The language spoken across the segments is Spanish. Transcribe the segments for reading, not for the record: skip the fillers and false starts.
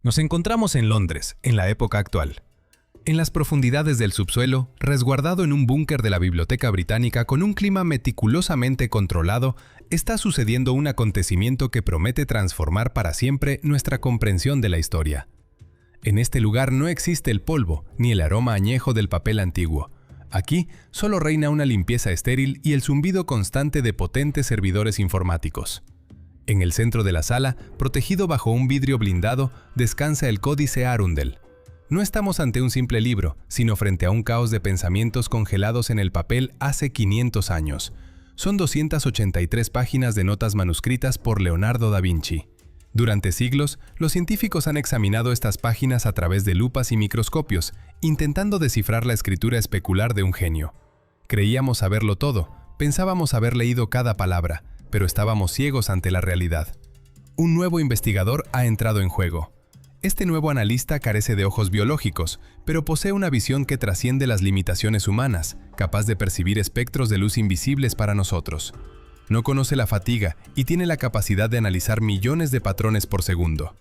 Nos encontramos en Londres, en la época actual. En las profundidades del subsuelo, resguardado en un búnker de la Biblioteca Británica con un clima meticulosamente controlado, está sucediendo un acontecimiento que promete transformar para siempre nuestra comprensión de la historia. En este lugar no existe el polvo ni el aroma añejo del papel antiguo. Aquí solo reina una limpieza estéril y el zumbido constante de potentes servidores informáticos. En el centro de la sala, protegido bajo un vidrio blindado, descansa el Códice Arundel. No estamos ante un simple libro, sino frente a un caos de pensamientos congelados en el papel hace 500 años. Son 283 páginas de notas manuscritas por Leonardo da Vinci. Durante siglos, los científicos han examinado estas páginas a través de lupas y microscopios, intentando descifrar la escritura especular de un genio. Creíamos saberlo todo, pensábamos haber leído cada palabra, pero estábamos ciegos ante la realidad. Un nuevo investigador ha entrado en juego. Este nuevo analista carece de ojos biológicos, pero posee una visión que trasciende las limitaciones humanas, capaz de percibir espectros de luz invisibles para nosotros. No conoce la fatiga y tiene la capacidad de analizar millones de patrones por segundo.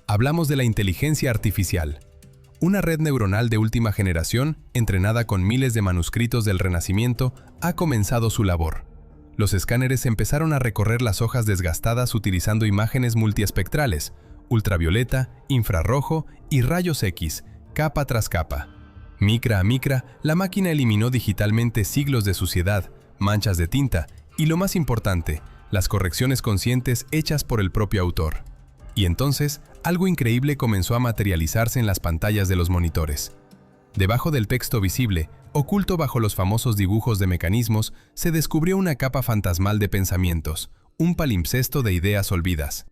Hablamos de la inteligencia artificial. Una red neuronal de última generación, entrenada con miles de manuscritos del Renacimiento, ha comenzado su labor. Los escáneres empezaron a recorrer las hojas desgastadas utilizando imágenes multiespectrales, ultravioleta, infrarrojo y rayos X, capa tras capa. Micra a micra, la máquina eliminó digitalmente siglos de suciedad, manchas de tinta y, lo más importante, las correcciones conscientes hechas por el propio autor. Y entonces, algo increíble comenzó a materializarse en las pantallas de los monitores. Debajo del texto visible, oculto bajo los famosos dibujos de mecanismos, se descubrió una capa fantasmal de pensamientos, un palimpsesto de ideas olvidadas.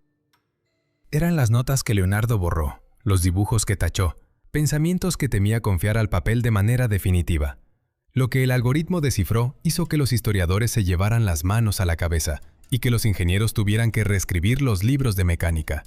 Eran las notas que Leonardo borró, los dibujos que tachó, pensamientos que temía confiar al papel de manera definitiva. Lo que el algoritmo descifró hizo que los historiadores se llevaran las manos a la cabeza y que los ingenieros tuvieran que reescribir los libros de mecánica.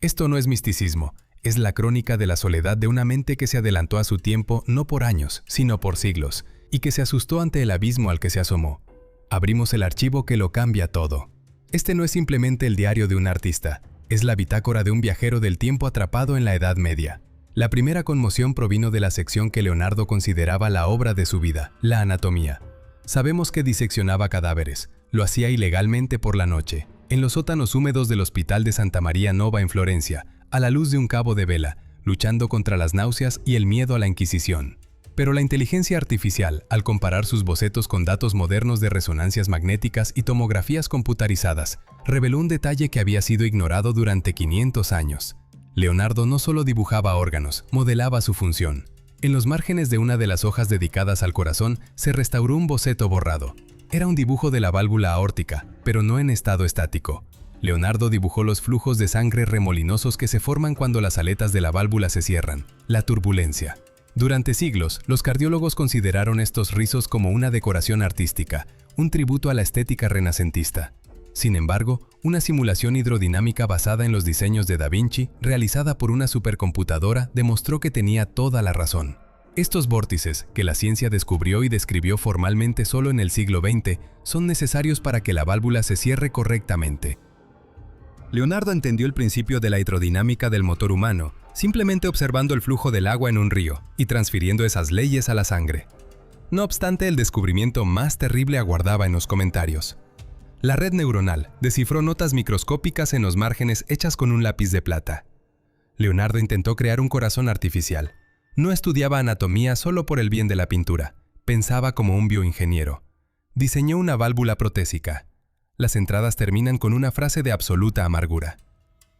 Esto no es misticismo. Es la crónica de la soledad de una mente que se adelantó a su tiempo no por años, sino por siglos, y que se asustó ante el abismo al que se asomó. Abrimos el archivo que lo cambia todo. Este no es simplemente el diario de un artista, es la bitácora de un viajero del tiempo atrapado en la Edad Media. La primera conmoción provino de la sección que Leonardo consideraba la obra de su vida, la anatomía. Sabemos que diseccionaba cadáveres, lo hacía ilegalmente por la noche, en los sótanos húmedos del Hospital de Santa María Nova en Florencia, a la luz de un cabo de vela, luchando contra las náuseas y el miedo a la Inquisición. Pero la inteligencia artificial, al comparar sus bocetos con datos modernos de resonancias magnéticas y tomografías computarizadas, reveló un detalle que había sido ignorado durante 500 años. Leonardo no solo dibujaba órganos, modelaba su función. En los márgenes de una de las hojas dedicadas al corazón se restauró un boceto borrado. Era un dibujo de la válvula aórtica, pero no en estado estático. Leonardo dibujó los flujos de sangre remolinosos que se forman cuando las aletas de la válvula se cierran, la turbulencia. Durante siglos, los cardiólogos consideraron estos rizos como una decoración artística, un tributo a la estética renacentista. Sin embargo, una simulación hidrodinámica basada en los diseños de Da Vinci, realizada por una supercomputadora, demostró que tenía toda la razón. Estos vórtices, que la ciencia descubrió y describió formalmente solo en el siglo XX, son necesarios para que la válvula se cierre correctamente. Leonardo entendió el principio de la hidrodinámica del motor humano, simplemente observando el flujo del agua en un río y transfiriendo esas leyes a la sangre. No obstante, el descubrimiento más terrible aguardaba en los comentarios. La red neuronal descifró notas microscópicas en los márgenes hechas con un lápiz de plata. Leonardo intentó crear un corazón artificial. No estudiaba anatomía solo por el bien de la pintura, pensaba como un bioingeniero. Diseñó una válvula protésica. Las entradas terminan con una frase de absoluta amargura.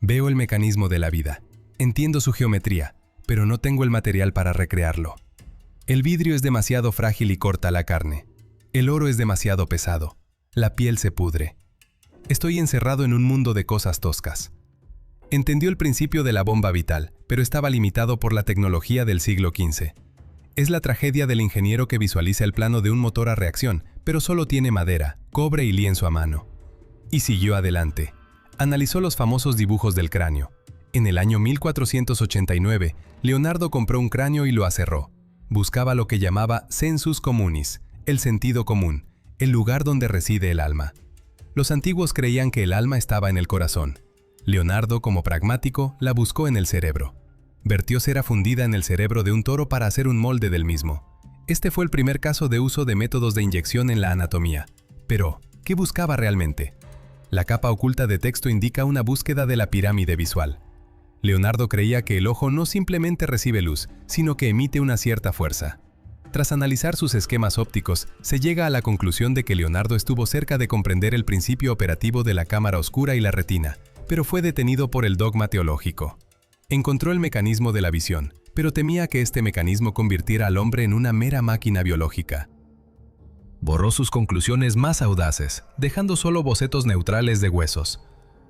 Veo el mecanismo de la vida. Entiendo su geometría, pero no tengo el material para recrearlo. El vidrio es demasiado frágil y corta la carne. El oro es demasiado pesado. La piel se pudre. Estoy encerrado en un mundo de cosas toscas. Entendió el principio de la bomba vital, pero estaba limitado por la tecnología del siglo XV. Es la tragedia del ingeniero que visualiza el plano de un motor a reacción, pero solo tiene madera, cobre y lienzo a mano. Y siguió adelante. Analizó los famosos dibujos del cráneo. En el año 1489, Leonardo compró un cráneo y lo aserró. Buscaba lo que llamaba sensus communis, el sentido común, el lugar donde reside el alma. Los antiguos creían que el alma estaba en el corazón. Leonardo, como pragmático, la buscó en el cerebro. Vertió cera fundida en el cerebro de un toro para hacer un molde del mismo. Este fue el primer caso de uso de métodos de inyección en la anatomía. Pero, ¿qué buscaba realmente? La capa oculta de texto indica una búsqueda de la pirámide visual. Leonardo creía que el ojo no simplemente recibe luz, sino que emite una cierta fuerza. Tras analizar sus esquemas ópticos, se llega a la conclusión de que Leonardo estuvo cerca de comprender el principio operativo de la cámara oscura y la retina, pero fue detenido por el dogma teológico. Encontró el mecanismo de la visión, pero temía que este mecanismo convirtiera al hombre en una mera máquina biológica. Borró sus conclusiones más audaces, dejando solo bocetos neutrales de huesos.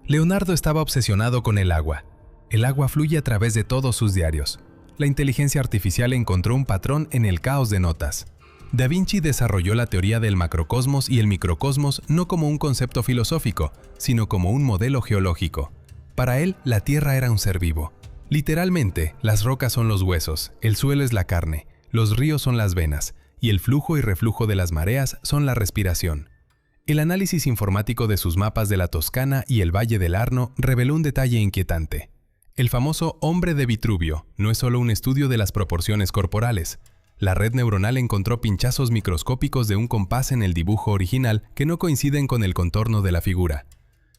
Leonardo estaba obsesionado con el agua. El agua fluye a través de todos sus diarios. La inteligencia artificial encontró un patrón en el caos de notas. Da Vinci desarrolló la teoría del macrocosmos y el microcosmos no como un concepto filosófico, sino como un modelo geológico. Para él, la Tierra era un ser vivo. Literalmente, las rocas son los huesos, el suelo es la carne, los ríos son las venas, y el flujo y reflujo de las mareas son la respiración. El análisis informático de sus mapas de la Toscana y el Valle del Arno reveló un detalle inquietante. El famoso hombre de Vitruvio no es solo un estudio de las proporciones corporales. La red neuronal encontró pinchazos microscópicos de un compás en el dibujo original que no coinciden con el contorno de la figura.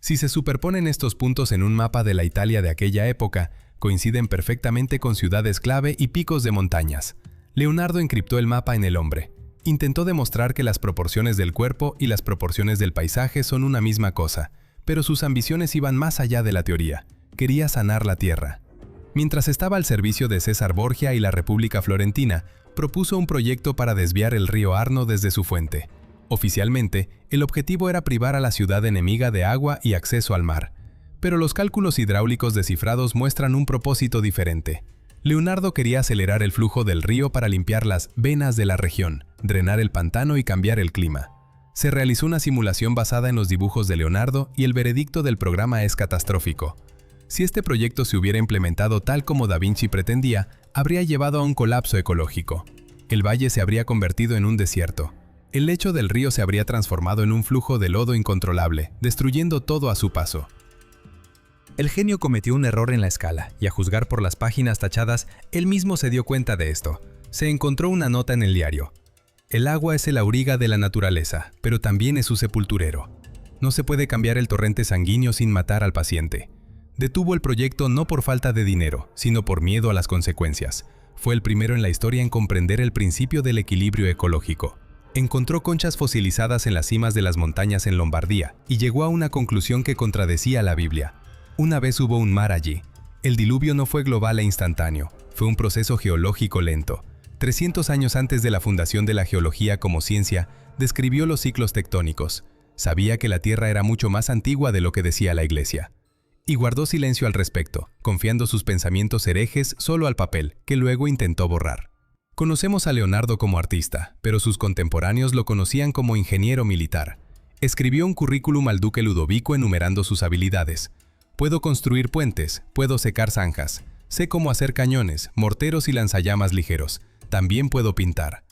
Si se superponen estos puntos en un mapa de la Italia de aquella época, coinciden perfectamente con ciudades clave y picos de montañas. Leonardo encriptó el mapa en el hombre. Intentó demostrar que las proporciones del cuerpo y las proporciones del paisaje son una misma cosa, pero sus ambiciones iban más allá de la teoría. Quería sanar la tierra. Mientras estaba al servicio de César Borgia y la República Florentina, propuso un proyecto para desviar el río Arno desde su fuente. Oficialmente, el objetivo era privar a la ciudad enemiga de agua y acceso al mar. Pero los cálculos hidráulicos descifrados muestran un propósito diferente. Leonardo quería acelerar el flujo del río para limpiar las venas de la región, drenar el pantano y cambiar el clima. Se realizó una simulación basada en los dibujos de Leonardo y el veredicto del programa es catastrófico. Si este proyecto se hubiera implementado tal como Da Vinci pretendía, habría llevado a un colapso ecológico. El valle se habría convertido en un desierto. El lecho del río se habría transformado en un flujo de lodo incontrolable, destruyendo todo a su paso. El genio cometió un error en la escala, y a juzgar por las páginas tachadas, él mismo se dio cuenta de esto. Se encontró una nota en el diario. El agua es el auriga de la naturaleza, pero también es su sepulturero. No se puede cambiar el torrente sanguíneo sin matar al paciente. Detuvo el proyecto no por falta de dinero, sino por miedo a las consecuencias. Fue el primero en la historia en comprender el principio del equilibrio ecológico. Encontró conchas fosilizadas en las cimas de las montañas en Lombardía y llegó a una conclusión que contradecía la Biblia. Una vez hubo un mar allí. El diluvio no fue global e instantáneo, fue un proceso geológico lento. 300 años antes de la fundación de la geología como ciencia, describió los ciclos tectónicos. Sabía que la Tierra era mucho más antigua de lo que decía la Iglesia. Y guardó silencio al respecto, confiando sus pensamientos herejes solo al papel, que luego intentó borrar. Conocemos a Leonardo como artista, pero sus contemporáneos lo conocían como ingeniero militar. Escribió un currículum al duque Ludovico enumerando sus habilidades. Puedo construir puentes, puedo secar zanjas, sé cómo hacer cañones, morteros y lanzallamas ligeros. También puedo pintar.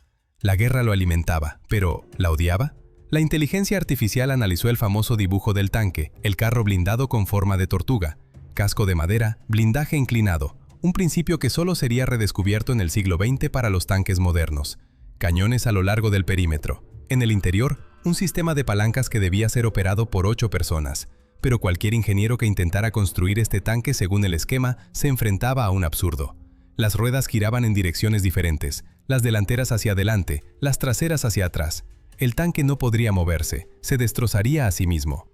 La guerra lo alimentaba, pero ¿la odiaba? La inteligencia artificial analizó el famoso dibujo del tanque, el carro blindado con forma de tortuga, casco de madera, blindaje inclinado, un principio que solo sería redescubierto en el siglo XX para los tanques modernos. Cañones a lo largo del perímetro. En el interior, un sistema de palancas que debía ser operado por 8 personas. Pero cualquier ingeniero que intentara construir este tanque según el esquema se enfrentaba a un absurdo. Las ruedas giraban en direcciones diferentes, las delanteras hacia adelante, las traseras hacia atrás. El tanque no podría moverse, se destrozaría a sí mismo.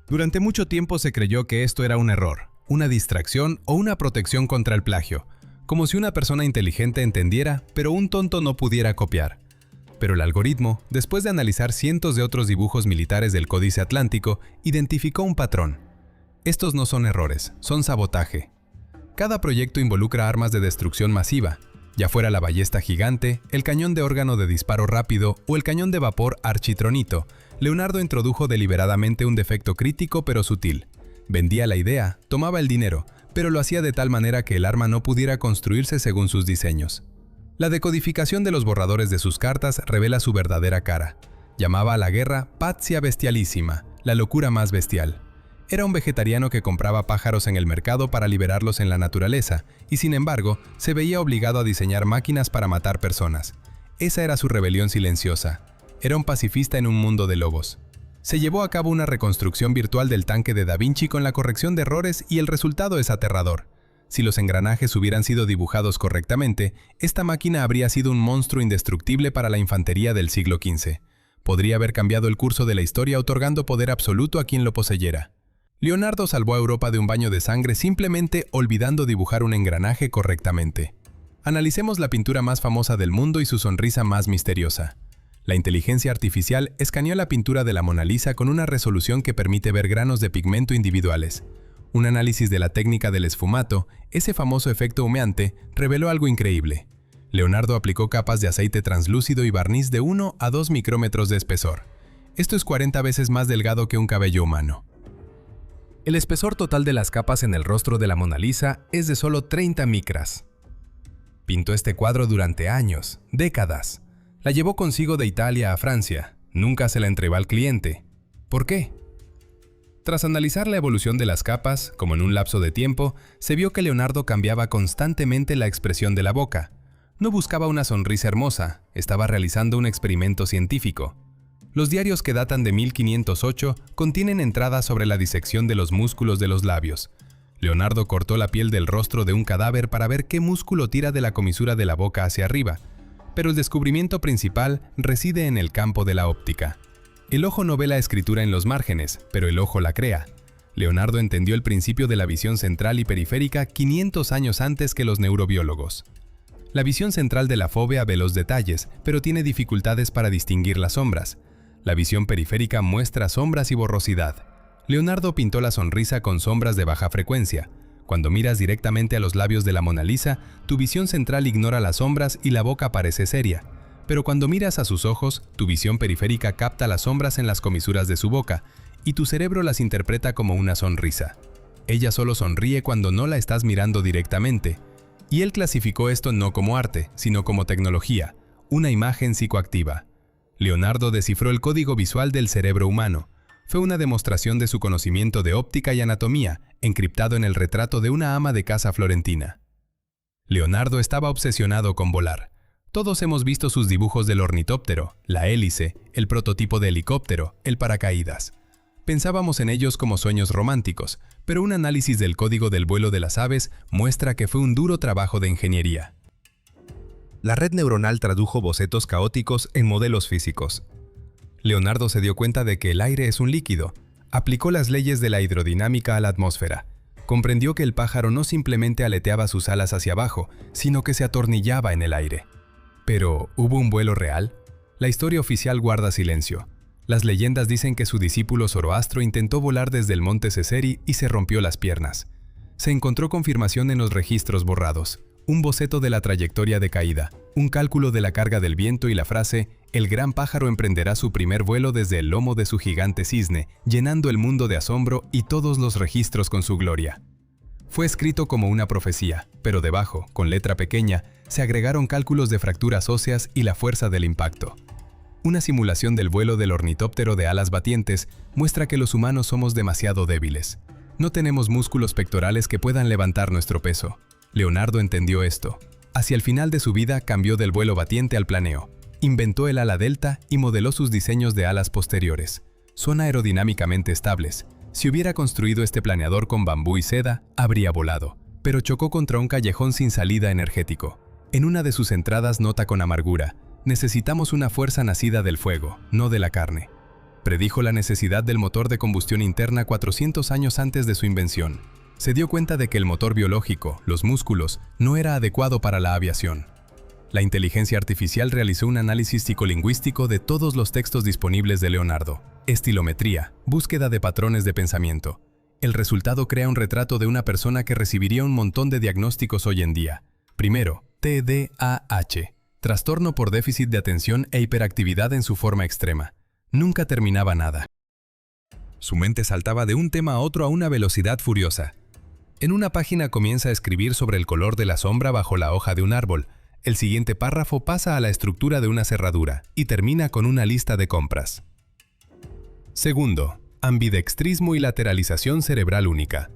Durante mucho tiempo se creyó que esto era un error, una distracción o una protección contra el plagio, como si una persona inteligente entendiera, pero un tonto no pudiera copiar. Pero el algoritmo, después de analizar cientos de otros dibujos militares del Códice Atlántico, identificó un patrón. Estos no son errores, son sabotaje. Cada proyecto involucra armas de destrucción masiva, ya fuera la ballesta gigante, el cañón de órgano de disparo rápido o el cañón de vapor architronito. Leonardo introdujo deliberadamente un defecto crítico pero sutil. Vendía la idea, tomaba el dinero, pero lo hacía de tal manera que el arma no pudiera construirse según sus diseños. La decodificación de los borradores de sus cartas revela su verdadera cara. Llamaba a la guerra Pazzia Bestialissima, la locura más bestial. Era un vegetariano que compraba pájaros en el mercado para liberarlos en la naturaleza, y sin embargo, se veía obligado a diseñar máquinas para matar personas. Esa era su rebelión silenciosa. Era un pacifista en un mundo de lobos. Se llevó a cabo una reconstrucción virtual del tanque de Da Vinci con la corrección de errores y el resultado es aterrador. Si los engranajes hubieran sido dibujados correctamente, esta máquina habría sido un monstruo indestructible para la infantería del siglo XV. Podría haber cambiado el curso de la historia otorgando poder absoluto a quien lo poseyera. Leonardo salvó a Europa de un baño de sangre simplemente olvidando dibujar un engranaje correctamente. Analicemos la pintura más famosa del mundo y su sonrisa más misteriosa. La inteligencia artificial escaneó la pintura de la Mona Lisa con una resolución que permite ver granos de pigmento individuales. Un análisis de la técnica del esfumato, ese famoso efecto humeante, reveló algo increíble. Leonardo aplicó capas de aceite translúcido y barniz de 1 a 2 micrómetros de espesor. Esto es 40 veces más delgado que un cabello humano. El espesor total de las capas en el rostro de la Mona Lisa es de solo 30 micras. Pintó este cuadro durante años, décadas. La llevó consigo de Italia a Francia. Nunca se la entregó al cliente. ¿Por qué? Tras analizar la evolución de las capas, como en un lapso de tiempo, se vio que Leonardo cambiaba constantemente la expresión de la boca. No buscaba una sonrisa hermosa, estaba realizando un experimento científico. Los diarios que datan de 1508 contienen entradas sobre la disección de los músculos de los labios. Leonardo cortó la piel del rostro de un cadáver para ver qué músculo tira de la comisura de la boca hacia arriba. Pero el descubrimiento principal reside en el campo de la óptica. El ojo no ve la escritura en los márgenes, pero el ojo la crea. Leonardo entendió el principio de la visión central y periférica 500 años antes que los neurobiólogos. La visión central de la fóvea ve los detalles, pero tiene dificultades para distinguir las sombras. La visión periférica muestra sombras y borrosidad. Leonardo pintó la sonrisa con sombras de baja frecuencia. Cuando miras directamente a los labios de la Mona Lisa, tu visión central ignora las sombras y la boca parece seria. Pero cuando miras a sus ojos, tu visión periférica capta las sombras en las comisuras de su boca, y tu cerebro las interpreta como una sonrisa. Ella solo sonríe cuando no la estás mirando directamente. Y él clasificó esto no como arte, sino como tecnología, una imagen psicoactiva. Leonardo descifró el código visual del cerebro humano. Fue una demostración de su conocimiento de óptica y anatomía, encriptado en el retrato de una ama de casa florentina. Leonardo estaba obsesionado con volar. Todos hemos visto sus dibujos del ornitóptero, la hélice, el prototipo de helicóptero, el paracaídas. Pensábamos en ellos como sueños románticos, pero un análisis del código del vuelo de las aves muestra que fue un duro trabajo de ingeniería. La red neuronal tradujo bocetos caóticos en modelos físicos. Leonardo se dio cuenta de que el aire es un líquido. Aplicó las leyes de la hidrodinámica a la atmósfera. Comprendió que el pájaro no simplemente aleteaba sus alas hacia abajo, sino que se atornillaba en el aire. Pero, ¿hubo un vuelo real? La historia oficial guarda silencio. Las leyendas dicen que su discípulo Zoroastro intentó volar desde el monte Ceseri y se rompió las piernas. Se encontró confirmación en los registros borrados. Un boceto de la trayectoria de caída, un cálculo de la carga del viento y la frase «El gran pájaro emprenderá su primer vuelo desde el lomo de su gigante cisne, llenando el mundo de asombro y todos los registros con su gloria». Fue escrito como una profecía, pero debajo, con letra pequeña, se agregaron cálculos de fracturas óseas y la fuerza del impacto. Una simulación del vuelo del ornitóptero de alas batientes muestra que los humanos somos demasiado débiles. No tenemos músculos pectorales que puedan levantar nuestro peso. Leonardo entendió esto. Hacia el final de su vida cambió del vuelo batiente al planeo. Inventó el ala delta y modeló sus diseños de alas posteriores. Son aerodinámicamente estables. Si hubiera construido este planeador con bambú y seda, habría volado. Pero chocó contra un callejón sin salida energético. En una de sus entradas nota con amargura: «Necesitamos una fuerza nacida del fuego, no de la carne». Predijo la necesidad del motor de combustión interna 400 años antes de su invención. Se dio cuenta de que el motor biológico, los músculos, no era adecuado para la aviación. La inteligencia artificial realizó un análisis psicolingüístico de todos los textos disponibles de Leonardo. Estilometría, búsqueda de patrones de pensamiento. El resultado crea un retrato de una persona que recibiría un montón de diagnósticos hoy en día. Primero, TDAH, trastorno por déficit de atención e hiperactividad en su forma extrema. Nunca terminaba nada. Su mente saltaba de un tema a otro a una velocidad furiosa. En una página comienza a escribir sobre el color de la sombra bajo la hoja de un árbol. El siguiente párrafo pasa a la estructura de una cerradura y termina con una lista de compras. Segundo, ambidextrismo y lateralización cerebral única.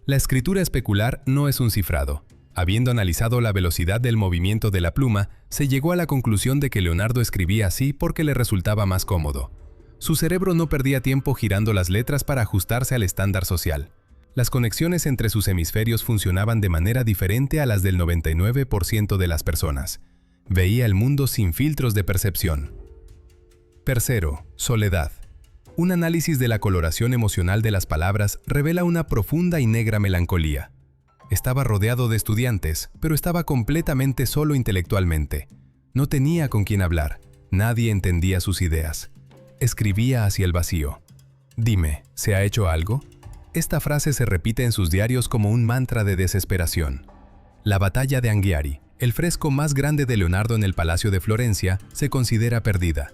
La escritura especular no es un cifrado. Habiendo analizado la velocidad del movimiento de la pluma, se llegó a la conclusión de que Leonardo escribía así porque le resultaba más cómodo. Su cerebro no perdía tiempo girando las letras para ajustarse al estándar social. Las conexiones entre sus hemisferios funcionaban de manera diferente a las del 99% de las personas. Veía el mundo sin filtros de percepción. Tercero, soledad. Un análisis de la coloración emocional de las palabras revela una profunda y negra melancolía. Estaba rodeado de estudiantes, pero estaba completamente solo intelectualmente. No tenía con quién hablar. Nadie entendía sus ideas. Escribía hacia el vacío. Dime, ¿se ha hecho algo? Esta frase se repite en sus diarios como un mantra de desesperación. La batalla de Anghiari, el fresco más grande de Leonardo en el Palacio de Florencia, se considera perdida.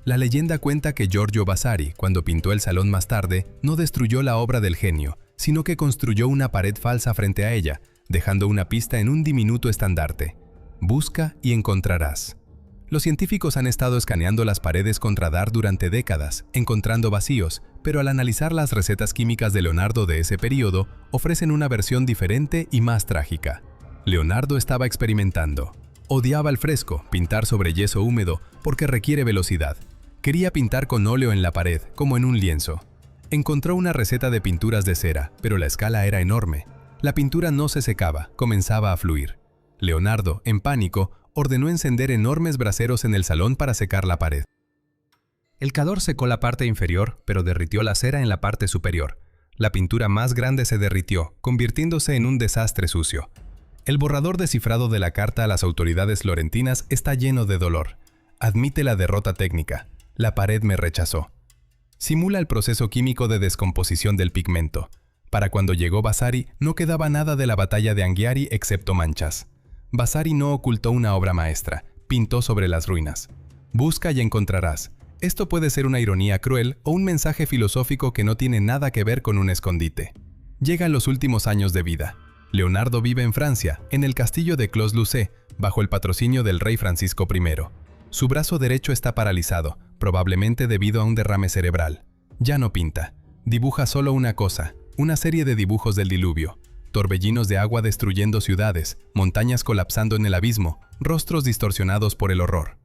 La leyenda cuenta que Giorgio Vasari, cuando pintó el salón más tarde, no destruyó la obra del genio, sino que construyó una pared falsa frente a ella, dejando una pista en un diminuto estandarte. Busca y encontrarás. Los científicos han estado escaneando las paredes con radar durante décadas, encontrando vacíos, pero al analizar las recetas químicas de Leonardo de ese periodo, ofrecen una versión diferente y más trágica. Leonardo estaba experimentando. Odiaba el fresco, pintar sobre yeso húmedo, porque requiere velocidad. Quería pintar con óleo en la pared, como en un lienzo. Encontró una receta de pinturas de cera, pero la escala era enorme. La pintura no se secaba, comenzaba a fluir. Leonardo, en pánico, ordenó encender enormes braseros en el salón para secar la pared. El calor secó la parte inferior, pero derritió la cera en la parte superior. La pintura más grande se derritió, convirtiéndose en un desastre sucio. El borrador descifrado de la carta a las autoridades florentinas está lleno de dolor. Admite la derrota técnica. La pared me rechazó. Simula el proceso químico de descomposición del pigmento. Para cuando llegó Vasari, no quedaba nada de la batalla de Anghiari excepto manchas. Vasari no ocultó una obra maestra, pintó sobre las ruinas. Busca y encontrarás. Esto puede ser una ironía cruel o un mensaje filosófico que no tiene nada que ver con un escondite. Llegan los últimos años de vida. Leonardo vive en Francia, en el castillo de Clos-Lucé, bajo el patrocinio del rey Francisco I. Su brazo derecho está paralizado, probablemente debido a un derrame cerebral. Ya no pinta. Dibuja solo una cosa, una serie de dibujos del diluvio. Torbellinos de agua destruyendo ciudades, montañas colapsando en el abismo, rostros distorsionados por el horror.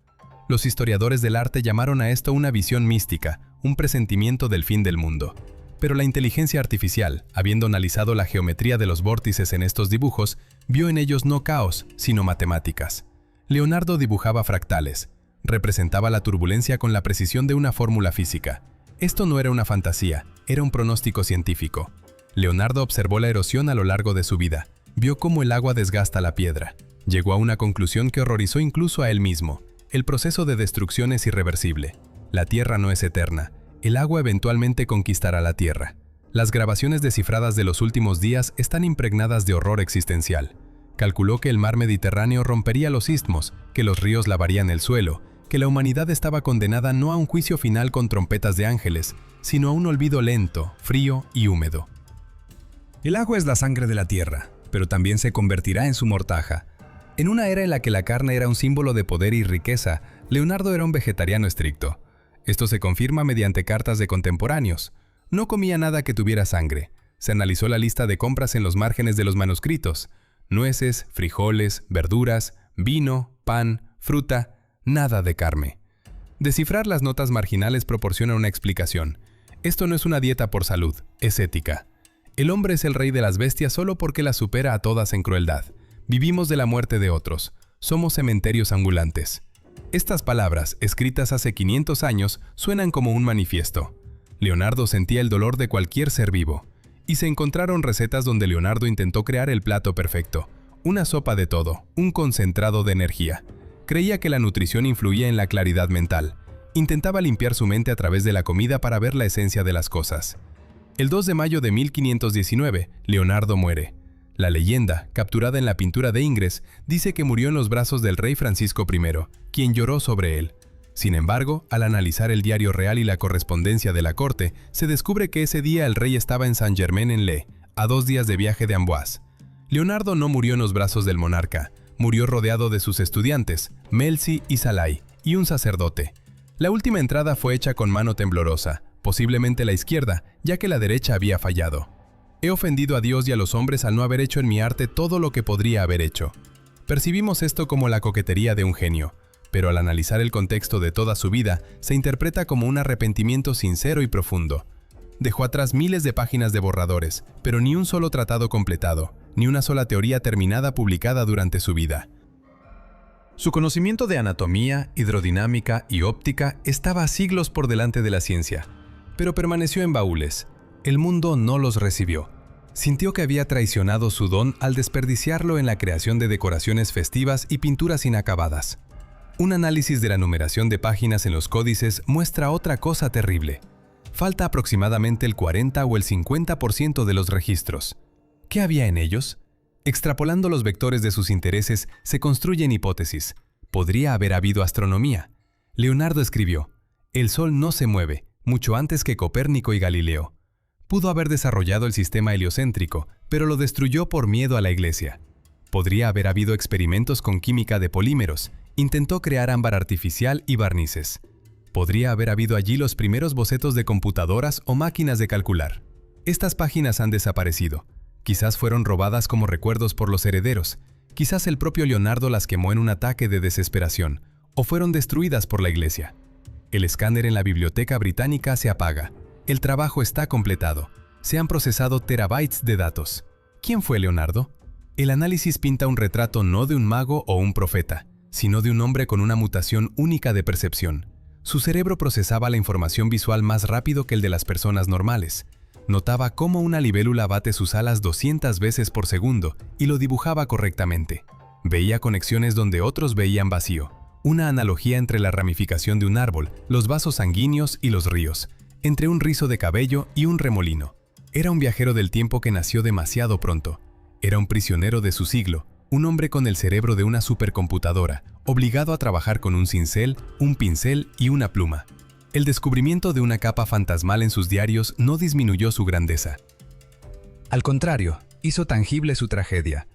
Los historiadores del arte llamaron a esto una visión mística, un presentimiento del fin del mundo. Pero la inteligencia artificial, habiendo analizado la geometría de los vórtices en estos dibujos, vio en ellos no caos, sino matemáticas. Leonardo dibujaba fractales. Representaba la turbulencia con la precisión de una fórmula física. Esto no era una fantasía, era un pronóstico científico. Leonardo observó la erosión a lo largo de su vida. Vio cómo el agua desgasta la piedra. Llegó a una conclusión que horrorizó incluso a él mismo. El proceso de destrucción es irreversible. La tierra no es eterna. El agua eventualmente conquistará la tierra. Las grabaciones descifradas de los últimos días están impregnadas de horror existencial. Calculó que el mar Mediterráneo rompería los istmos, que los ríos lavarían el suelo, que la humanidad estaba condenada no a un juicio final con trompetas de ángeles, sino a un olvido lento, frío y húmedo. El agua es la sangre de la tierra, pero también se convertirá en su mortaja. En una era en la que la carne era un símbolo de poder y riqueza, Leonardo era un vegetariano estricto. Esto se confirma mediante cartas de contemporáneos. No comía nada que tuviera sangre. Se analizó la lista de compras en los márgenes de los manuscritos. Nueces, frijoles, verduras, vino, pan, fruta, nada de carne. Descifrar las notas marginales proporciona una explicación. Esto no es una dieta por salud, es ética. El hombre es el rey de las bestias solo porque las supera a todas en crueldad. Vivimos de la muerte de otros. Somos cementerios ambulantes. Estas palabras, escritas hace 500 años, suenan como un manifiesto. Leonardo sentía el dolor de cualquier ser vivo. Y se encontraron recetas donde Leonardo intentó crear el plato perfecto. Una sopa de todo, un concentrado de energía. Creía que la nutrición influía en la claridad mental. Intentaba limpiar su mente a través de la comida para ver la esencia de las cosas. El 2 de mayo de 1519, Leonardo muere. La leyenda, capturada en la pintura de Ingres, dice que murió en los brazos del rey Francisco I, quien lloró sobre él. Sin embargo, al analizar el diario real y la correspondencia de la corte, se descubre que ese día el rey estaba en Saint-Germain-en-Laye, a 2 días de viaje de Amboise. Leonardo no murió en los brazos del monarca, murió rodeado de sus estudiantes, Melzi y Salai, y un sacerdote. La última entrada fue hecha con mano temblorosa, posiblemente la izquierda, ya que la derecha había fallado. He ofendido a Dios y a los hombres al no haber hecho en mi arte todo lo que podría haber hecho. Percibimos esto como la coquetería de un genio, pero al analizar el contexto de toda su vida, se interpreta como un arrepentimiento sincero y profundo. Dejó atrás miles de páginas de borradores, pero ni un solo tratado completado, ni una sola teoría terminada publicada durante su vida. Su conocimiento de anatomía, hidrodinámica y óptica estaba a siglos por delante de la ciencia, pero permaneció en baúles. El mundo no los recibió. Sintió que había traicionado su don al desperdiciarlo en la creación de decoraciones festivas y pinturas inacabadas. Un análisis de la numeración de páginas en los códices muestra otra cosa terrible. Falta aproximadamente el 40 o el 50% de los registros. ¿Qué había en ellos? Extrapolando los vectores de sus intereses, se construyen hipótesis. Podría haber habido astronomía. Leonardo escribió: «El Sol no se mueve», mucho antes que Copérnico y Galileo. Pudo haber desarrollado el sistema heliocéntrico, pero lo destruyó por miedo a la Iglesia. Podría haber habido experimentos con química de polímeros. Intentó crear ámbar artificial y barnices. Podría haber habido allí los primeros bocetos de computadoras o máquinas de calcular. Estas páginas han desaparecido. Quizás fueron robadas como recuerdos por los herederos. Quizás el propio Leonardo las quemó en un ataque de desesperación, o fueron destruidas por la Iglesia. El escáner en la Biblioteca Británica se apaga. El trabajo está completado. Se han procesado terabytes de datos. ¿Quién fue Leonardo? El análisis pinta un retrato no de un mago o un profeta, sino de un hombre con una mutación única de percepción. Su cerebro procesaba la información visual más rápido que el de las personas normales. Notaba cómo una libélula bate sus alas 200 veces por segundo y lo dibujaba correctamente. Veía conexiones donde otros veían vacío. Una analogía entre la ramificación de un árbol, los vasos sanguíneos y los ríos, entre un rizo de cabello y un remolino. Era un viajero del tiempo que nació demasiado pronto. Era un prisionero de su siglo, un hombre con el cerebro de una supercomputadora, obligado a trabajar con un cincel, un pincel y una pluma. El descubrimiento de una capa fantasmal en sus diarios no disminuyó su grandeza. Al contrario, hizo tangible su tragedia.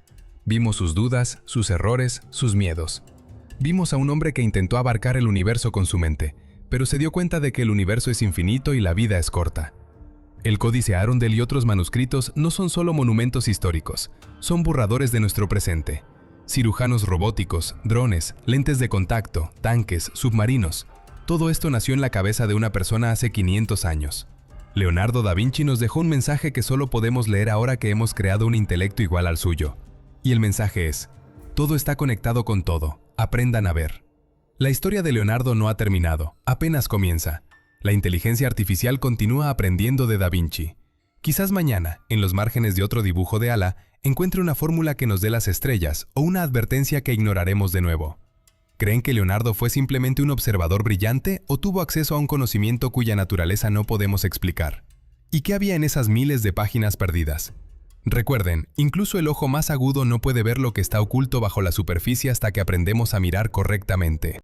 Vimos sus dudas, sus errores, sus miedos. Vimos a un hombre que intentó abarcar el universo con su mente, pero se dio cuenta de que el universo es infinito y la vida es corta. El Códice Arundel y otros manuscritos no son solo monumentos históricos, son borradores de nuestro presente. Cirujanos robóticos, drones, lentes de contacto, tanques, submarinos. Todo esto nació en la cabeza de una persona hace 500 años. Leonardo da Vinci nos dejó un mensaje que solo podemos leer ahora que hemos creado un intelecto igual al suyo. Y el mensaje es: todo está conectado con todo, aprendan a ver. La historia de Leonardo no ha terminado, apenas comienza. La inteligencia artificial continúa aprendiendo de da Vinci. Quizás mañana, en los márgenes de otro dibujo de ala, encuentre una fórmula que nos dé las estrellas o una advertencia que ignoraremos de nuevo. ¿Creen que Leonardo fue simplemente un observador brillante o tuvo acceso a un conocimiento cuya naturaleza no podemos explicar? ¿Y qué había en esas miles de páginas perdidas? Recuerden, incluso el ojo más agudo no puede ver lo que está oculto bajo la superficie hasta que aprendemos a mirar correctamente.